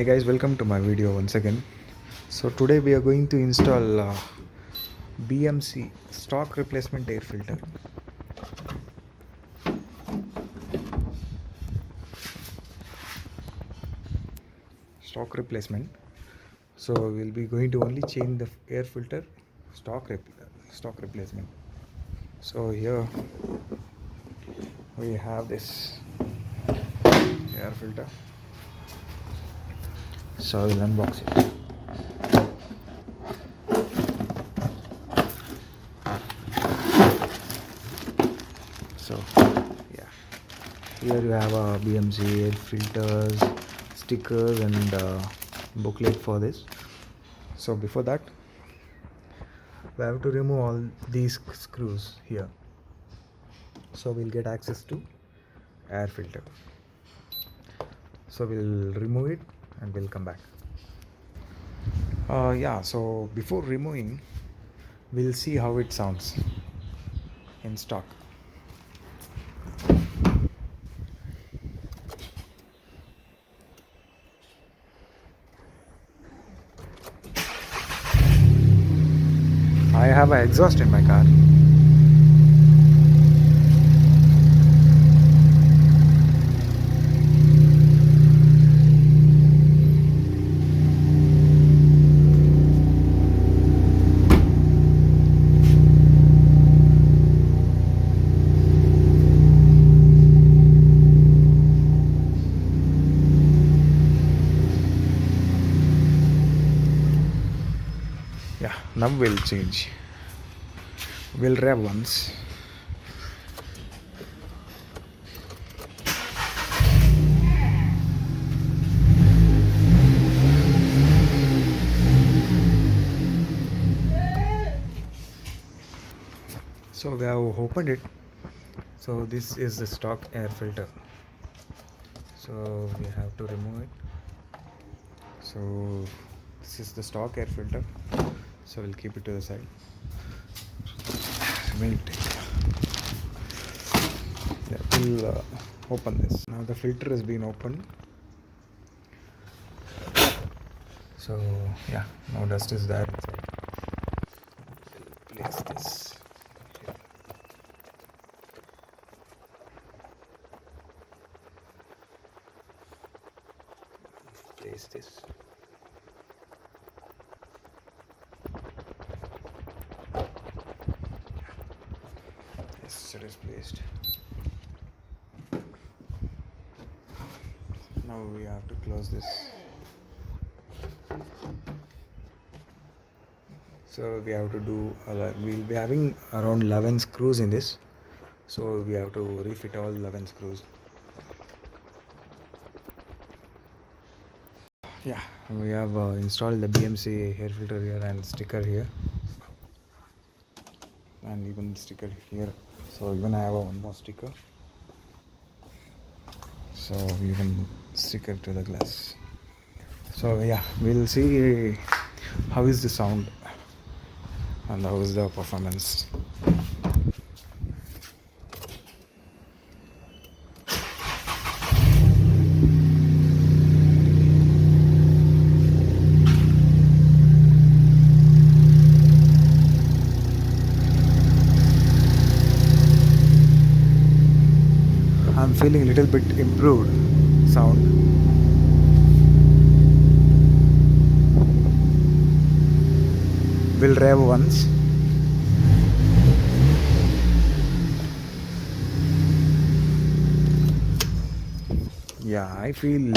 Hi guys, welcome to my video once again. So today we are going to install BMC stock replacement air filter. Stock replacement. So we'll be going to only change the air filter stock replacement. So here we have this air filter. So we'll unbox it. So yeah, here you have a BMC air filters, stickers and booklet for this. So before that we have to remove all these screws here, so we'll get access to air filter. So we'll remove it and we'll come back. Yeah, so before removing we'll see how it sounds in stock. I have an exhaust in my car. Yeah, now we'll change. We'll rev once. So we have opened it. So this is the stock air filter. So we have to remove it. So this is the stock air filter. So we'll keep it to the side. We'll open this. Now the filter has been opened. So yeah, no dust is there inside. We'll place this here. Place this. Yes, it is placed. Now we have to close this. So we have to do, we'll be having around 11 screws in this. So we have to refit all 11 screws. Yeah, we have installed the BMC air filter here and sticker here. And even sticker here. So even I have one more sticker. So even sticker to the glass. So yeah, we'll see how is the sound and how is the performance. I'm feeling a little bit improved sound. We'll rev once. Yeah, I feel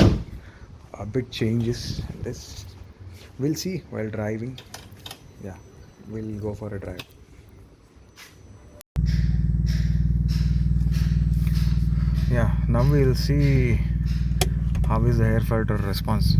a bit changes in this. We'll see while driving. Yeah, we'll go for a drive. Yeah, now we'll see how is the air filter response.